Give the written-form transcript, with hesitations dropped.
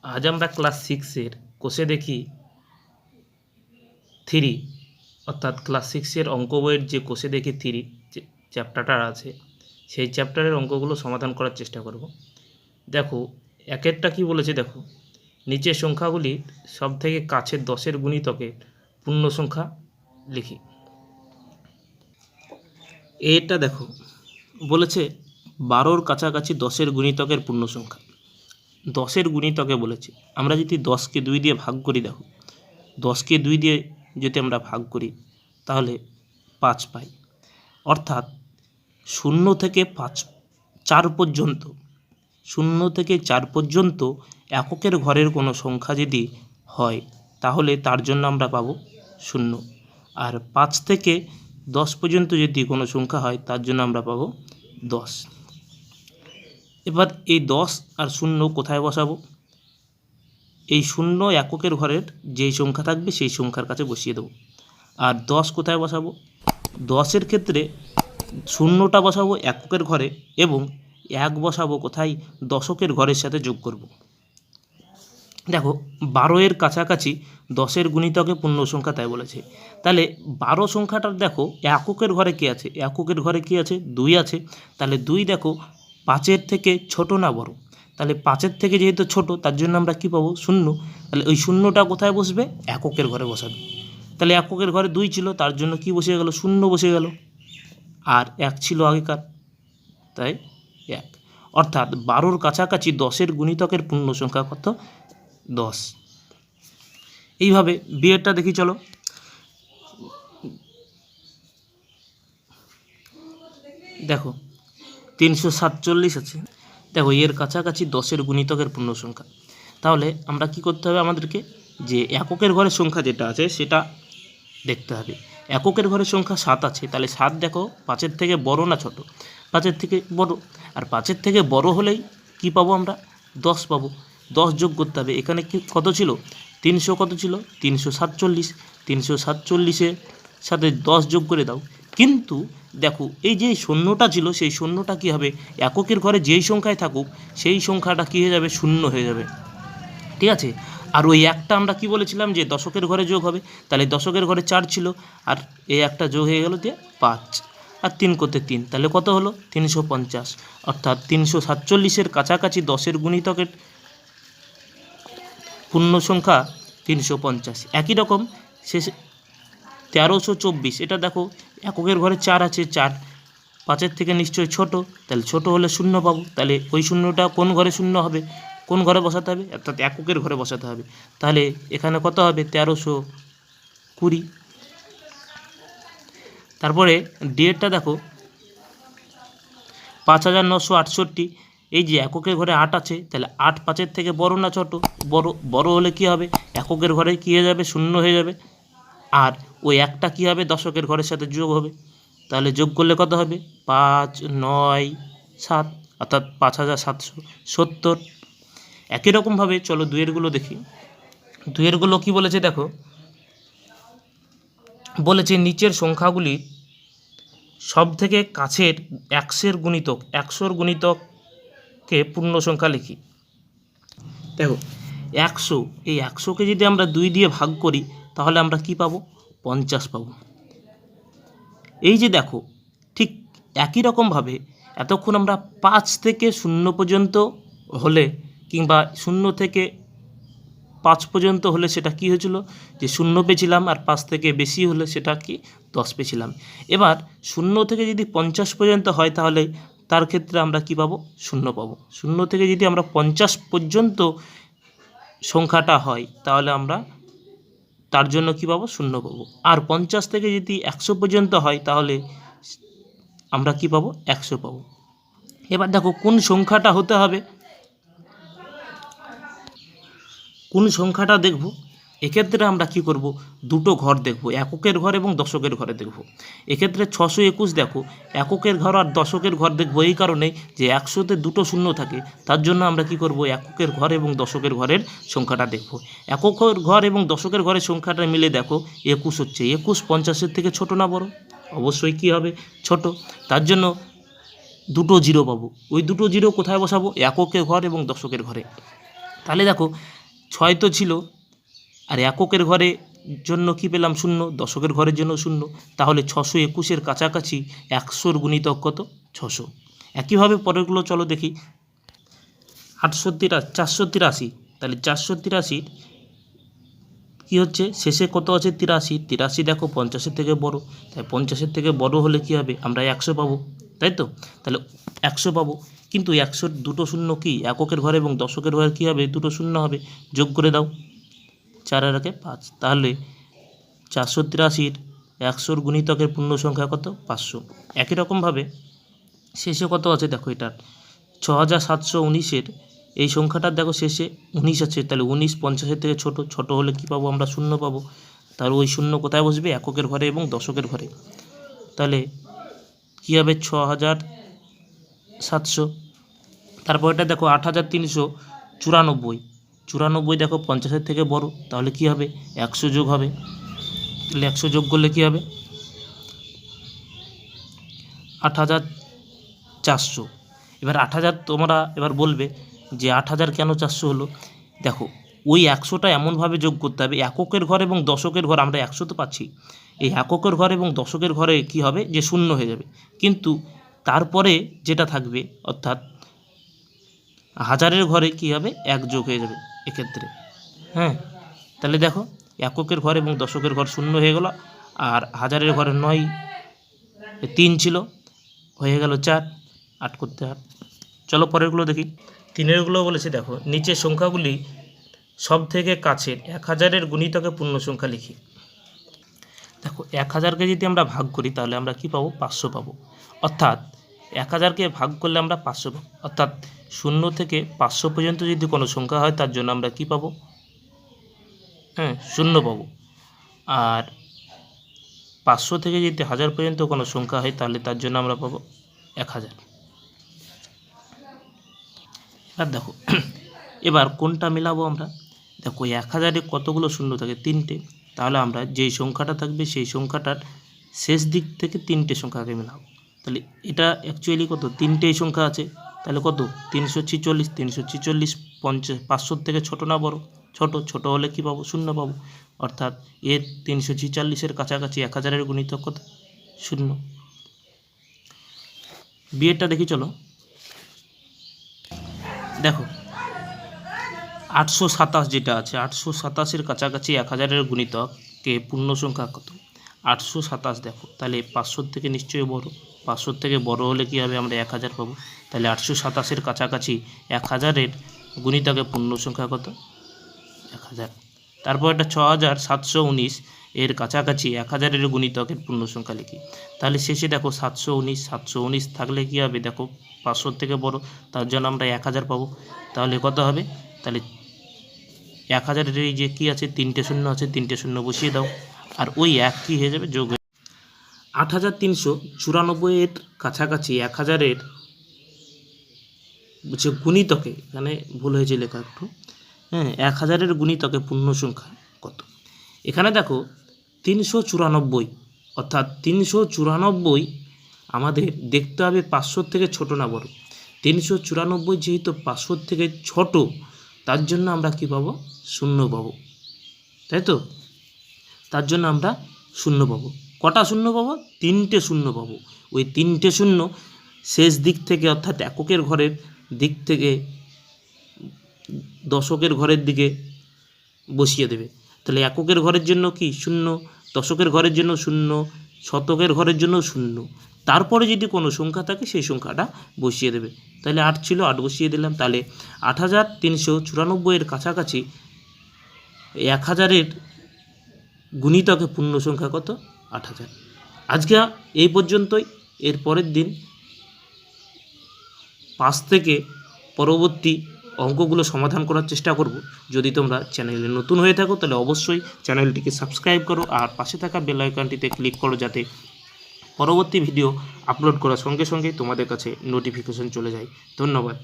আজ আমরা ক্লাস 6-এর কোষে দেখি 3 অর্থাৎ ক্লাস 6-এর অঙ্ক বইয়ের যে কোষে দেখি 3 যে চ্যাপ্টারটা আছে সেই চ্যাপ্টারের অঙ্কগুলো সমাধান করার চেষ্টা করব। দেখো একেরটা কি বলেছে, দেখো নিচের সংখ্যাগুলি সব থেকে কাছের 10-এর গুণিতকের পূর্ণ সংখ্যা লিখি। এটা দেখো বলেছে 12-র কাছাকাছি 10-এর গুণিতকের পূর্ণ সংখ্যা। 10-এর গুণিতকে বলেছে, আমরা যদি 10কে 2 দিয়ে ভাগ করি, দেখো 10কে 2 দিয়ে যদি আমরা ভাগ করি তাহলে 5 পাই। অর্থাৎ 0 থেকে 4 পর্যন্ত 0 থেকে 4 পর্যন্ত এককের ঘরের কোনো সংখ্যা যদি হয় তাহলে তার জন্য আমরা পাবো 0। আর 5 থেকে 10 পর্যন্ত যদি কোনো সংখ্যা হয় তার জন্য আমরা পাবো 10। এবার এই 10 আর 0 কোথায় বসাবো? এই 0 এককের ঘরের যেই সংখ্যা থাকবে সেই সংখ্যার কাছে বসিয়ে দেবো। আর 10 কোথায় বসাবো? 10-এর ক্ষেত্রে 0টা বসাবো এককের ঘরে এবং 1 বসাবো কোথায়? দশকের ঘরের সাথে যোগ করব। দেখো 12-এর কাছাকাছি 10-এর গুণিতকে পূর্ণ সংখ্যা তাই বলেছে। তাহলে 12 সংখ্যাটার দেখো এককের ঘরে কী আছে? এককের ঘরে কী আছে? 2 আছে। তাহলে 2 দেখো 5-এর থেকে ছোট না বড়? তাহলে 5-এর থেকে যেহেতু ছোট তার জন্য আমরা কী পাবো? 0। তাহলে ওই 0টা কোথায় বসবে? এককের ঘরে বসাবে। তাহলে এককের ঘরে 2 ছিল, তার জন্য কি বসে গেল? 0 বসে গেল। আর 1 ছিল আগেকার, তাই 1। অর্থাৎ 12-র কাছাকাছি 10-এর গুণিতকের পূর্ণ সংখ্যা কত? 10। এইভাবে বিয়েরটা দেখি, চলো। দেখো 347 আছে। দেখো এর কাছাকাছি 10-এর গুণিতকের পূর্ণ সংখ্যা। তাহলে আমরা কি করতে হবে? আমাদেরকে যে এককের ঘরের সংখ্যা যেটা আছে সেটা দেখতে হবে। এককের ঘরের সংখ্যা 7 আছে, তাহলে 7 দেখো 5-এর থেকে বড় না ছোট? 5-এর থেকে বড়। আর 5-এর থেকে বড় হলেই কি পাবো আমরা? 10 পাবো। 10 যোগ করতে হবে। এখানে কি কত ছিল? 300 কত ছিল? 347। 347-এর সাথে 10 যোগ করে দাও। কিন্তু দেখো এই যে শূন্যটা ছিল সেই শূন্যটা কী হবে? এককের ঘরে যেই সংখ্যায় থাকুক সেই সংখ্যাটা কী হয়ে যাবে? 0 হয়ে যাবে। ঠিক আছে। আর ওই একটা আমরা কি বলেছিলাম যে দশকের ঘরে যোগ হবে। তাহলে দশকের ঘরে 4 ছিল আর এই একটা যোগ হয়ে গেল দিয়ে 5 আর 3 করতে 3, তাহলে কত হলো? 350। অর্থাৎ 347-এর কাছাকাছি 10-এর গুণিতকের পূর্ণ সংখ্যা 350। একই রকম শেষে 1324, এটা দেখো এককের ঘরে 4 আছে, 4 5-এর থেকে নিশ্চয়ই ছোট, তাহলে ছোট হলে 0 পাবো। তাহলে ওই শূন্যটা কোন ঘরে 0 হবে? কোন ঘরে বসাতে হবে? অর্থাৎ এককের ঘরে বসাতে হবে। তাহলে এখানে কত হবে? 1320। তারপরে ডিএরটা দেখো 5968। এই যে এককের ঘরে 8 আছে, তাহলে 8 5-এর থেকে বড় না ছোট? বড়। বড় হলে কি হবে? এককের ঘরে কী হয়ে যাবে? 0 হয়ে যাবে। আর ওই একটা কী হবে? দশকের ঘরের সাথে যোগ হবে। তাহলে যোগ করলে কত হবে? 5 9 7, অর্থাৎ 5770। একই রকমভাবে চলো দুয়েরগুলো দেখি। দুয়েরগুলো কি বলেছে দেখো, বলেছে নিচের সংখ্যাগুলি সব থেকে কাছের 100-এর গুণিতক 100-এর গুণিতককে পূর্ণ সংখ্যা লিখি। দেখো 100, এই 100কে যদি আমরা 2 দিয়ে ভাগ করি তাহলে আমরা কি পাবো? 50 পাবো। এই যে দেখো ঠিক একই রকমভাবে এতক্ষণ আমরা 5 থেকে 0 পর্যন্ত হলে কিংবা 0 থেকে 5 পর্যন্ত হলে সেটা কি হয়েছিল? যে 0 পেয়েছিলাম, আর 5 থেকে বেশি হলে সেটা কি? 10 পেয়েছিলাম। এবার 0 থেকে যদি 50 পর্যন্ত হয় তাহলে তার ক্ষেত্রে আমরা কি পাবো? 0 পাবো। 0 থেকে যদি আমরা 50 পর্যন্ত সংখ্যাটা হয় তাহলে আমরা তার জন্য কি পাবো? 0 পাবো। আর 50 থেকে যদি 100 পর্যন্ত হয় তাহলে আমরা কি পাবো? 100 পাবো। এবার দেখো কোন সংখ্যাটা হতে হবে, কোন সংখ্যাটা দেখব। এক্ষেত্রে আমরা কি করব? দুটো ঘর দেখব, এককের ঘর এবং দশকের ঘরে দেখব। এক্ষেত্রে 621 দেখো এককের ঘর আর দশকের ঘর দেখব এই কারণে যে 100-তে দুটো শূন্য থাকে, তার জন্য আমরা কি করব? এককের ঘর এবং দশকের ঘরের সংখ্যাটা দেখব। এককের ঘর এবং দশকের ঘরের সংখ্যাটা মিলে দেখো 21 হচ্ছে। 21 50-এর থেকে ছোট না বড়? অবশ্যই কি হবে? ছোট। তার জন্য দুটো জিরো পাবো। ওই দুটো জিরো কোথায় বসাবো? এককের ঘর এবং দশকের ঘরে। তাহলে দেখো 6 তো ছিল, আর এককের ঘরের জন্য কি পেলাম 0, দশকের ঘরের জন্য 0, তাহলে 621-এর কাছাকাছি 100-র গুণিতক কত? 600। একইভাবে পরেরগুলো চলো দেখি। 483, তাহলে 483 কী হচ্ছে, শেষে কত আছে? 83 দেখো 50-এর থেকে বড়, তাই 50-এর থেকে বড় হলে কী হবে? আমরা 100 পাবো, তাই তো? তাহলে 100 পাবো, কিন্তু 100-র দুটো শূন্য কি? এককের ঘরে এবং দশকের ঘরে কী হবে? দুটো শূন্য হবে, যোগ করে দাও, 4 আর 1 5, তাহলে 483-র 100-র গুণিতকের পূর্ণ সংখ্যা কত? 500। একই রকমভাবে শেষে কত আছে দেখো, এটার 6719-এর এই সংখ্যাটার দেখো শেষে 19 আছে, তাহলে 19 50-এর থেকে ছোট হলে কি পাবো? আমরা 0 পাবো। তাহলে ওই 0 কোথায় বসবে? এককের ঘরে এবং দশকের ঘরে। তাহলে কী হবে? 6700। তারপর এটা দেখো 8394, দেখো 50-এর থেকে বড়, তাহলে কি হবে? 100 যোগ হবে, তাহলে 100 যোগ করলে কী হবে? 8400। এবার 8000 তোমরা এবার বলবে যে 8000 কেন 400 হলো? দেখো ওই 100টা এমনভাবে যোগ করতে হবে, এককের ঘর এবং দশকের ঘর আমরা 100 তো পাচ্ছি, এই এককের ঘর এবং দশকের ঘরে কি হবে? যে 0 হয়ে যাবে, কিন্তু তারপরে যেটা থাকবে অর্থাৎ হাজারের ঘরে কি হবে? 1 যোগ হয়ে যাবে এক্ষেত্রে। হ্যাঁ, তাহলে দেখো এককের ঘর এবং দশকের ঘর 0 হয়ে গেল, আর হাজারের ঘরে 9 3 ছিল, হয়ে গেল 4, 8 করতে 8। চলো পরেরগুলো দেখি। 3-এরগুলো বলেছে দেখো, নিচের সংখ্যাগুলি সব থেকে কাছের 1000-এর গুণিতকে পূর্ণ সংখ্যা লিখি। দেখো 1000-কে যদি আমরা ভাগ করি তাহলে আমরা কি পাবো? 500 পাবো, অর্থাৎ 1000-কে ভাগ করলে আমরা 500 পাবো, অর্থাৎ 0 থেকে 500 পর্যন্ত যদি কোনো সংখ্যা হয় তার জন্য আমরা কি পাবো? 0 পাবো। আর 500 থেকে যদি 1000 পর্যন্ত কোনো সংখ্যা হয় তাহলে তার জন্য আমরা পাবো 1000। এবার দেখো এবার কোনটা মেলাবো আমরা? দেখো 1000-এ কতগুলো শূন্য থাকে? 3টে, তাহলে আমরা যেই সংখ্যাটা থাকবে সেই সংখ্যাটার শেষ দিক থেকে 3টে সংখ্যাকে মেলাবো। তাহলে এটা অ্যাকচুয়ালি কত? 3টেই সংখ্যা আছে, তাহলে কত? 346। 500-র থেকে ছোট না বড়? ছোট হলে কি পাবো? 0 পাবো, অর্থাৎ এর 346-এর কাছাকাছি 1000-এর গুণিতক কত? 0। বিয়েরটা দেখি চলো। দেখো 827 যেটা আছে, 827-এর কাছাকাছি 1000-এর গুণিতকে পূর্ণ সংখ্যা কত? 827 দেখো, তাহলে 500-র থেকে নিশ্চয়ই বড়, 500-র থেকে বড় হলে কি হবে? আমরা 1000 পাবো, তাহলে 827-এর কাছাকাছি 1000-এর গুণিতকে পূর্ণ সংখ্যা কত? 1000। তারপর এটা 6719 এর কাছাকাছি 1000-এর গুণিতকের পূর্ণ সংখ্যা লিখি। তাহলে শেষে দেখো 719 থাকলে কি হবে? দেখো 500-র থেকে বড়, তার জন্য আমরা 1000 পাবো, তাহলে কত হবে? তাহলে 1000-এর এই যে কী আছে? 3টে শূন্য আছে, 3টে শূন্য বসিয়ে দাও, আর ওই 1 কী হয়ে যাবে? যোগ হয়ে 8394-এর কাছাকাছি 1000-এর যে গুণিতকে, এখানে ভুল হয়েছে লেখা একটু, 1000-এর গুণিতকে পূর্ণ সংখ্যা কত? এখানে দেখো 394, অর্থাৎ 394 আমাদের দেখতে হবে 500-র থেকে ছোট না বড়। 394 যেহেতু 500-র থেকে ছোট, তার জন্য আমরা কি পাবো? 0 পাবো, তাই তো? তার জন্য আমরা 0 পাবো। কটা 0 পাবো? 3টে 0 পাবো। ওই 3টে 0 শেষ দিক থেকে, অর্থাৎ এককের ঘরের দিক থেকে দশকের ঘরের দিকে বসিয়ে দেবে। তাহলে এককের ঘরের জন্য কি? 0, দশকের ঘরের জন্য 0, শতকের ঘরের জন্য 0, তারপরে যদি কোনো সংখ্যা থাকে সেই সংখ্যাটা বসিয়ে দেবে। তাহলে 8 ছিল, 8 বসিয়ে দিলাম, তাহলে 8394-এর কাছাকাছি 1000-এর গুণিতকে পূর্ণ সংখ্যা কত? 8000। আজকে এই পর্যন্তই। এর পরের দিন 5 থেকে পরবর্তী অঙ্কগুলো সমাধান করার চেষ্টা করব। যদি তোমরা চ্যানেলে নতুন হয়ে থাকো তাহলে অবশ্যই চ্যানেলটিকে সাবস্ক্রাইব করো, আর পাশে থাকা বেল আইকনটিতে ক্লিক করো, যাতে পরবর্তী ভিডিও আপলোড করার সঙ্গে সঙ্গে তোমাদের কাছে নোটিফিকেশন চলে যায়। ধন্যবাদ।